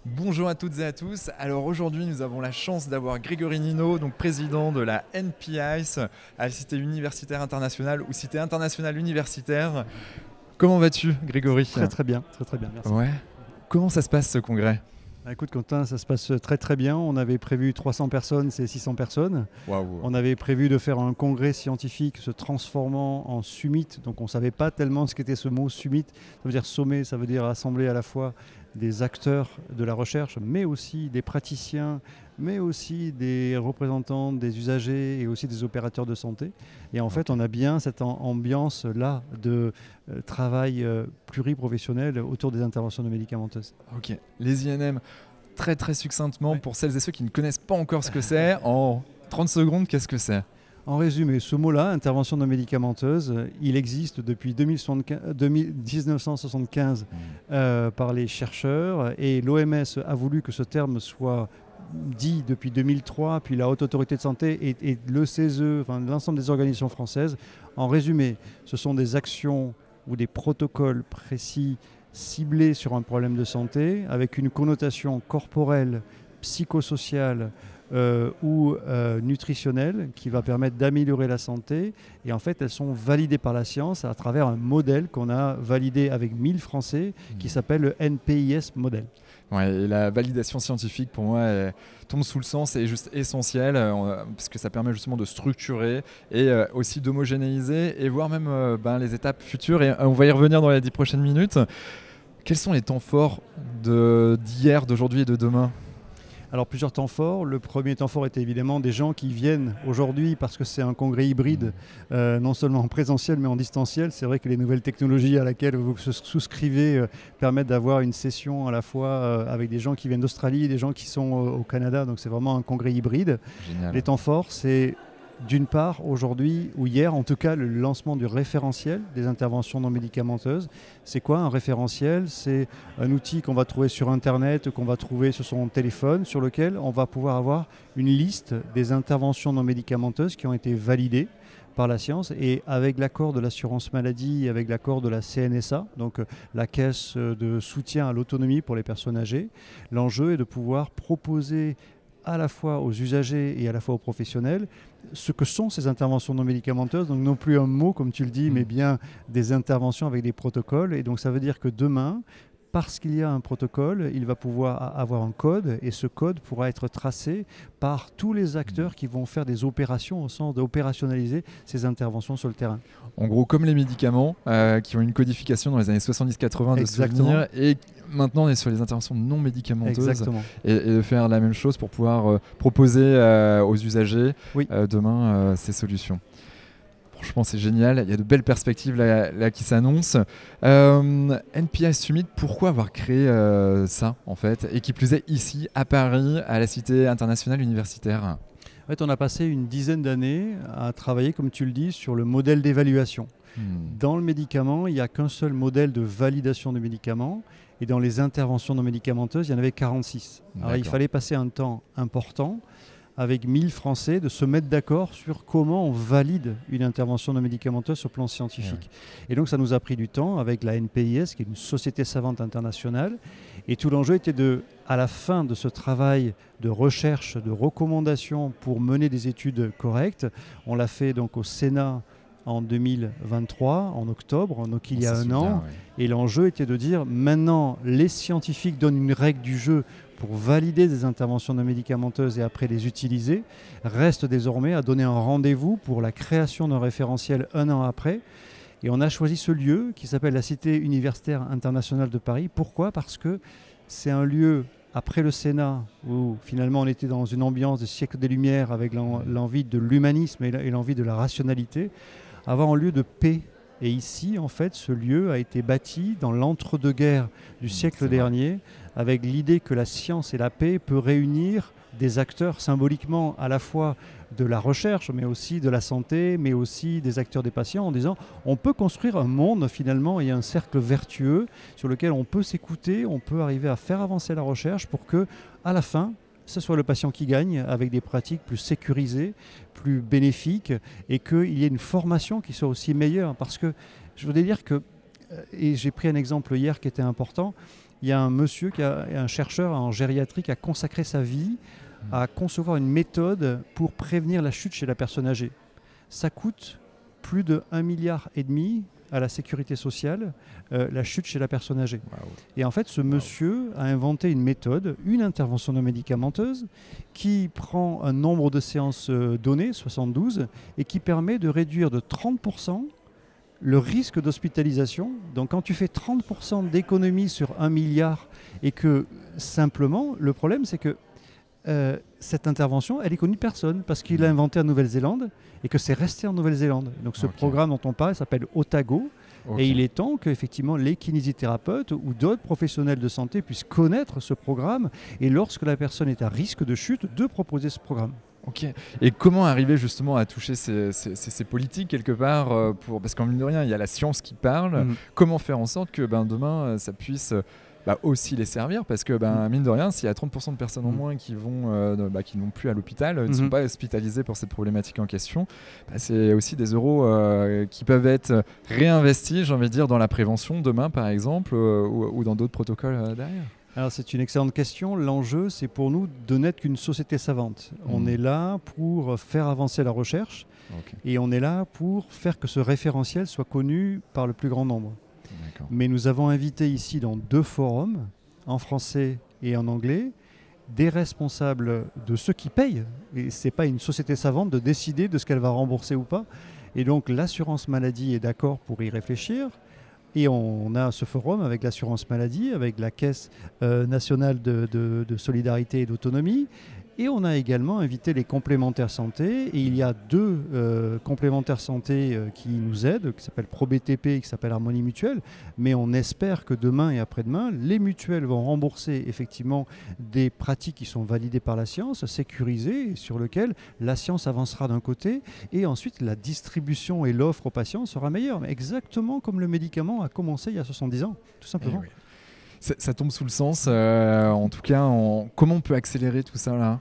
Bonjour à toutes et à tous. Alors aujourd'hui, nous avons la chance d'avoir Grégory Nino, donc président de la NPICE à la Cité universitaire internationale ou Cité internationale universitaire. Comment vas-tu, Grégory? Très bien, merci. Ouais. Comment ça se passe ce congrès? Écoute Quentin, ça se passe très bien. On avait prévu 300 personnes, c'est 600 personnes. Waouh. On avait prévu de faire un congrès scientifique se transformant en summit. Donc on ne savait pas tellement ce qu'était ce mot summit. Ça veut dire sommet, ça veut dire assembler à la fois des acteurs de la recherche, mais aussi des praticiens, mais aussi des représentants des usagers et aussi des opérateurs de santé. Et en fait, on a bien cette ambiance-là de travail pluriprofessionnel autour des interventions non médicamenteuses. Ok. Les INM, très succinctement, pour celles et ceux qui ne connaissent pas encore ce que c'est, en 30 secondes, qu'est-ce que c'est? En résumé, ce mot-là, intervention non médicamenteuse, il existe depuis 1975 par les chercheurs et l'OMS a voulu que ce terme soit dit depuis 2003, puis la Haute Autorité de Santé et le CESE, enfin, l'ensemble des organisations françaises. En résumé, ce sont des actions ou des protocoles précis ciblés sur un problème de santé avec une connotation corporelle, psychosociale, ou nutritionnelle qui va permettre d'améliorer la santé. Et en fait, elles sont validées par la science à travers un modèle qu'on a validé avec 1000 Français qui s'appelle le NPIS modèle. Ouais, et la validation scientifique, pour moi, tombe sous le sens et est juste essentielle parce que ça permet justement de structurer et aussi d'homogénéiser et voir même les étapes futures. Et on va y revenir dans les 10 prochaines minutes. Quels sont les temps forts d'hier, d'aujourd'hui et de demain ? Alors plusieurs temps forts. Le premier temps fort était évidemment des gens qui viennent aujourd'hui parce que c'est un congrès hybride, non seulement en présentiel mais en distanciel. C'est vrai que les nouvelles technologies à laquelle vous souscrivez permettent d'avoir une session à la fois avec des gens qui viennent d'Australie et des gens qui sont au Canada. Donc c'est vraiment un congrès hybride. Génial. Les temps forts, c'est d'une part, aujourd'hui, ou hier en tout cas, le lancement du référentiel des interventions non médicamenteuses. C'est quoi un référentiel? C'est un outil qu'on va trouver sur Internet, qu'on va trouver sur son téléphone, sur lequel on va pouvoir avoir une liste des interventions non médicamenteuses qui ont été validées par la science et avec l'accord de l'assurance maladie, avec l'accord de la CNSA, donc la caisse de soutien à l'autonomie pour les personnes âgées. L'enjeu est de pouvoir proposer à la fois aux usagers et à la fois aux professionnels ce que sont ces interventions non médicamenteuses, donc non plus un mot comme tu le dis, mais bien des interventions avec des protocoles. Et donc ça veut dire que demain, parce qu'il y a un protocole, il va pouvoir avoir un code et ce code pourra être tracé par tous les acteurs qui vont faire des opérations au sens d'opérationnaliser ces interventions sur le terrain. En gros, comme les médicaments qui ont une codification dans les années 70-80 de souvenirs, et maintenant on est sur les interventions non médicamenteuses et de faire la même chose pour pouvoir proposer aux usagers demain ces solutions. Franchement, c'est génial. Il y a de belles perspectives là qui s'annoncent. NPI Summit, pourquoi avoir créé ça, en fait, et qui plus est ici, à Paris, à la Cité internationale universitaire? En fait, on a passé une dizaine d'années à travailler, comme tu le dis, sur le modèle d'évaluation. Dans le médicament, il n'y a qu'un seul modèle de validation de médicaments. Et dans les interventions non médicamenteuses, il y en avait 46. Alors, il fallait passer un temps important avec 1000 Français, de se mettre d'accord sur comment on valide une intervention non médicamenteuse sur le plan scientifique. Et donc ça nous a pris du temps avec la NPIS, qui est une société savante internationale. Et tout l'enjeu était à la fin de ce travail de recherche, de recommandation pour mener des études correctes, on l'a fait donc au Sénat en 2023, en octobre, donc il y a un an. Et l'enjeu était de dire, maintenant, les scientifiques donnent une règle du jeu pour valider des interventions non médicamenteuses et après les utiliser, reste désormais à donner un rendez-vous pour la création d'un référentiel un an après. Et on a choisi ce lieu qui s'appelle la Cité universitaire internationale de Paris. Pourquoi? Parce que c'est un lieu, après le Sénat, où finalement on était dans une ambiance de siècle des Lumières avec l'envie de l'humanisme et l'envie de la rationalité, avoir un lieu de paix. Et ici, en fait, ce lieu a été bâti dans l'entre-deux-guerres du siècle dernier, avec l'idée que la science et la paix peuvent réunir des acteurs symboliquement à la fois de la recherche, mais aussi de la santé, mais aussi des acteurs des patients, en disant on peut construire un monde finalement et un cercle vertueux sur lequel on peut s'écouter, on peut arriver à faire avancer la recherche pour que, à la fin, ce soit le patient qui gagne avec des pratiques plus sécurisées, plus bénéfiques et qu'il y ait une formation qui soit aussi meilleure. Parce que je voudrais dire que, et j'ai pris un exemple hier qui était important, il y a un chercheur en gériatrie qui a consacré sa vie à concevoir une méthode pour prévenir la chute chez la personne âgée. Ça coûte plus de 1,5 milliard à la sécurité sociale, la chute chez la personne âgée. Wow. Et en fait, ce monsieur a inventé une méthode, une intervention non médicamenteuse, qui prend un nombre de séances données, 72, et qui permet de réduire de 30% le risque d'hospitalisation. Donc quand tu fais 30% d'économie sur 1 milliard, et que simplement, le problème c'est que cette intervention, elle est connue de personne, parce qu'il l'a inventée en Nouvelle-Zélande, et que c'est resté en Nouvelle-Zélande. Donc ce programme dont on parle s'appelle Otago, et il est temps qu'effectivement les kinésithérapeutes ou d'autres professionnels de santé puissent connaître ce programme, et lorsque la personne est à risque de chute, de proposer ce programme. Ok. Et comment arriver justement à toucher ces politiques quelque part parce qu'en mine de rien, il y a la science qui parle. Comment faire en sorte que demain, ça puisse aussi les servir, parce que mine de rien, s'il y a 30% de personnes en moins qui qui ne vont plus à l'hôpital, ne sont pas hospitalisées pour cette problématique en question, c'est aussi des euros qui peuvent être réinvestis, j'ai envie de dire, dans la prévention demain par exemple, ou dans d'autres protocoles derrière. Alors c'est une excellente question. L'enjeu, c'est pour nous de n'être qu'une société savante. On est là pour faire avancer la recherche, et on est là pour faire que ce référentiel soit connu par le plus grand nombre. Mais nous avons invité ici dans 2 forums, en français et en anglais, des responsables de ceux qui payent. Et ce n'est pas une société savante de décider de ce qu'elle va rembourser ou pas. Et donc l'assurance maladie est d'accord pour y réfléchir. Et on a ce forum avec l'assurance maladie, avec la Caisse nationale de solidarité et d'autonomie. Et on a également invité les complémentaires santé. Et il y a 2 complémentaires santé qui nous aident, qui s'appellent ProBTP et qui s'appellent Harmonie Mutuelle. Mais on espère que demain et après-demain, les mutuelles vont rembourser effectivement des pratiques qui sont validées par la science, sécurisées, sur lesquelles la science avancera d'un côté. Et ensuite, la distribution et l'offre aux patients sera meilleure. Mais exactement comme le médicament a commencé il y a 70 ans, tout simplement. Oui. Ça tombe sous le sens. En tout cas, comment on peut accélérer tout ça là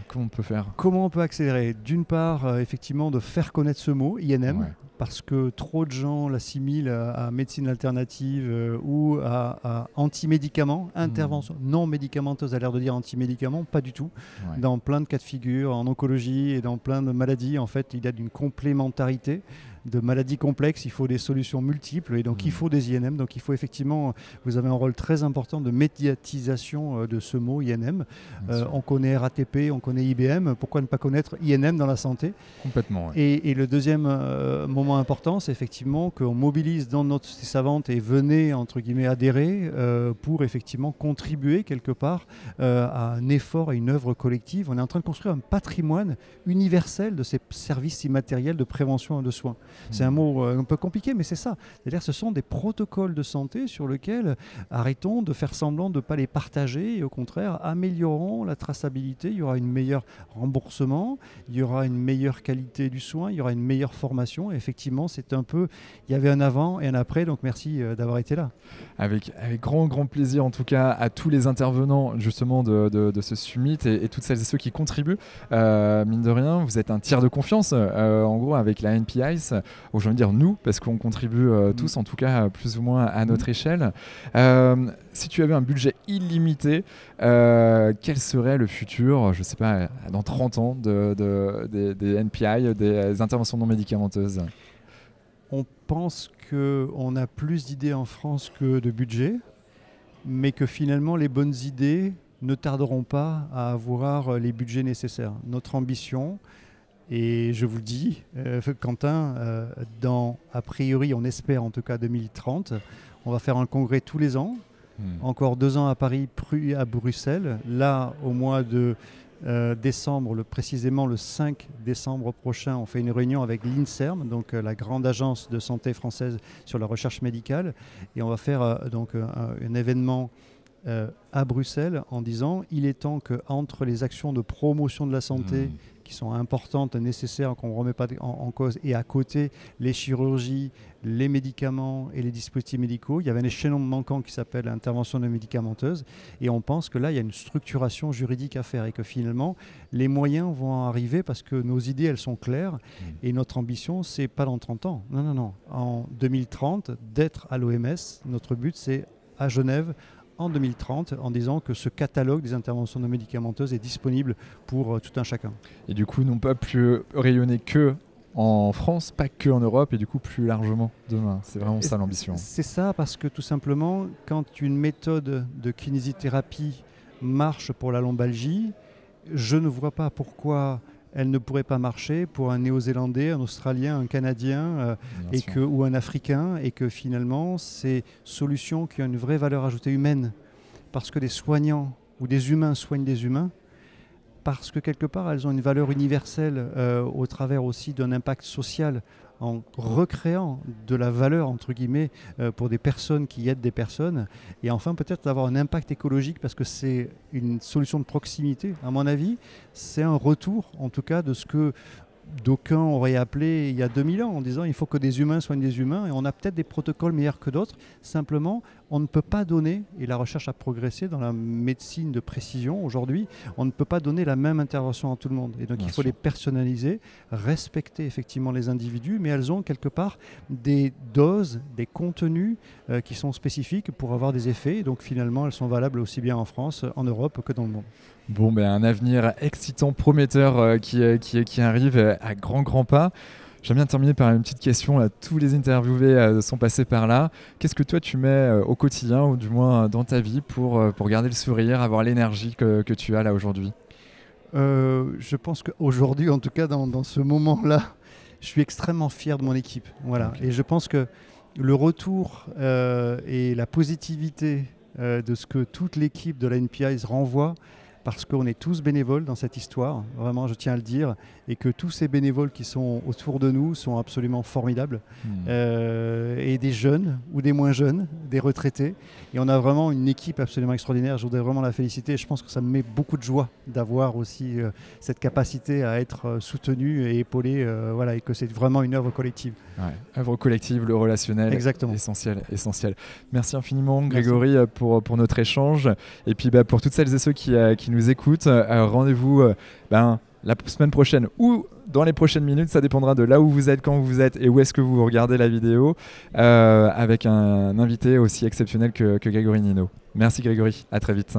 Comment on peut faire? Comment on peut accélérer? D'une part, effectivement, de faire connaître ce mot, INM, parce que trop de gens l'assimilent à médecine alternative ou à anti-médicaments, intervention non médicamenteuse, a l'air de dire anti-médicaments, pas du tout. Dans plein de cas de figure, en oncologie et dans plein de maladies, en fait, il y a une complémentarité. De maladies complexes, il faut des solutions multiples, et donc il faut des INM. Donc il faut effectivement, vous avez un rôle très important de médiatisation de ce mot INM. On connaît RATP, on connaît IBM, pourquoi ne pas connaître INM dans la santé? Complètement. Et le deuxième moment important, c'est effectivement qu'on mobilise dans notre société savante, et venez entre guillemets adhérer pour effectivement contribuer quelque part à un effort, à une œuvre collective. On est en train de construire un patrimoine universel de ces services immatériels de prévention et de soins. C'est un mot un peu compliqué, mais c'est ça. C'est-à-dire ce sont des protocoles de santé sur lesquels arrêtons de faire semblant de ne pas les partager, et au contraire, améliorons la traçabilité. Il y aura un meilleur remboursement, il y aura une meilleure qualité du soin, il y aura une meilleure formation. Et effectivement, c'est un peu... Il y avait un avant et un après, donc merci d'avoir été là. Avec grand plaisir, en tout cas, à tous les intervenants justement de ce summit, et toutes celles et ceux qui contribuent. Mine de rien, vous êtes un tiers de confiance, en gros, avec la NPIs. J'ai envie de dire nous, parce qu'on contribue tous, en tout cas, plus ou moins à notre échelle. Si tu avais un budget illimité, quel serait le futur, je ne sais pas, dans 30 ans, des NPI, des interventions non médicamenteuses? On pense qu'on a plus d'idées en France que de budget, mais que finalement les bonnes idées ne tarderont pas à avoir les budgets nécessaires. Notre ambition, et je vous le dis, Quentin, a priori, on espère en tout cas 2030, on va faire un congrès tous les ans, encore 2 ans à Paris, à Bruxelles. Là, au mois de décembre, précisément le 5 décembre prochain, on fait une réunion avec l'INSERM, donc la grande agence de santé française sur la recherche médicale, et on va faire un événement à Bruxelles en disant il est temps qu'entre les actions de promotion de la santé qui sont importantes, nécessaires, qu'on ne remet pas en cause, et à côté les chirurgies, les médicaments et les dispositifs médicaux, il y avait un échelon manquant qui s'appelle intervention non médicamenteuse, et on pense que là il y a une structuration juridique à faire, et que finalement les moyens vont arriver parce que nos idées elles sont claires, et notre ambition c'est pas dans 30 ans, non, en 2030 d'être à l'OMS. Notre but c'est à Genève en 2030 en disant que ce catalogue des interventions non médicamenteuses est disponible pour tout un chacun. Et du coup, non pas plus rayonner que en France, pas que en Europe, et du coup plus largement demain. C'est vraiment ça l'ambition. C'est ça, parce que tout simplement, quand une méthode de kinésithérapie marche pour la lombalgie, je ne vois pas pourquoi elle ne pourrait pas marcher pour un Néo-Zélandais, un Australien, un Canadien ou un Africain, et que finalement, ces solutions qui ont une vraie valeur ajoutée humaine, parce que des soignants ou des humains soignent des humains, parce que quelque part, elles ont une valeur universelle au travers aussi d'un impact social, en recréant de la valeur, entre guillemets, pour des personnes qui aident des personnes. Et enfin, peut-être d'avoir un impact écologique, parce que c'est une solution de proximité. À mon avis, c'est un retour, en tout cas, de ce que d'aucuns auraient appelé il y a 2000 ans, en disant il faut que des humains soignent des humains, et on a peut-être des protocoles meilleurs que d'autres. Simplement, on ne peut pas donner, et la recherche a progressé dans la médecine de précision aujourd'hui, on ne peut pas donner la même intervention à tout le monde. Et donc il faut les personnaliser, respecter effectivement les individus, mais elles ont quelque part des doses, des contenus qui sont spécifiques pour avoir des effets. Et donc finalement, elles sont valables aussi bien en France, en Europe que dans le monde. Bon, ben, un avenir excitant, prometteur qui arrive à grands pas. J'aime bien terminer par une petite question. Là. Tous les interviewés sont passés par là. Qu'est-ce que toi tu mets au quotidien, ou du moins dans ta vie, pour garder le sourire, avoir l'énergie que tu as là aujourd'hui ? Je pense qu'aujourd'hui, en tout cas dans ce moment-là, je suis extrêmement fier de mon équipe. Voilà. Okay. Et je pense que le retour et la positivité de ce que toute l'équipe de la NPI renvoie, parce qu'on est tous bénévoles dans cette histoire, vraiment je tiens à le dire, et que tous ces bénévoles qui sont autour de nous sont absolument formidables, et des jeunes ou des moins jeunes, des retraités, et on a vraiment une équipe absolument extraordinaire. Je voudrais vraiment la féliciter, et je pense que ça me met beaucoup de joie d'avoir aussi cette capacité à être soutenu et épaulé, voilà, et que c'est vraiment une œuvre collective. Ouais, œuvre collective, le relationnel, exactement. Essentiel. Merci infiniment Grégory pour notre échange, et puis pour toutes celles et ceux qui nous écoutent, rendez-vous la semaine prochaine ou dans les prochaines minutes, ça dépendra de là où vous êtes, quand vous êtes et où est-ce que vous regardez la vidéo, avec un invité aussi exceptionnel que Grégory Nino. Merci Grégory, à très vite.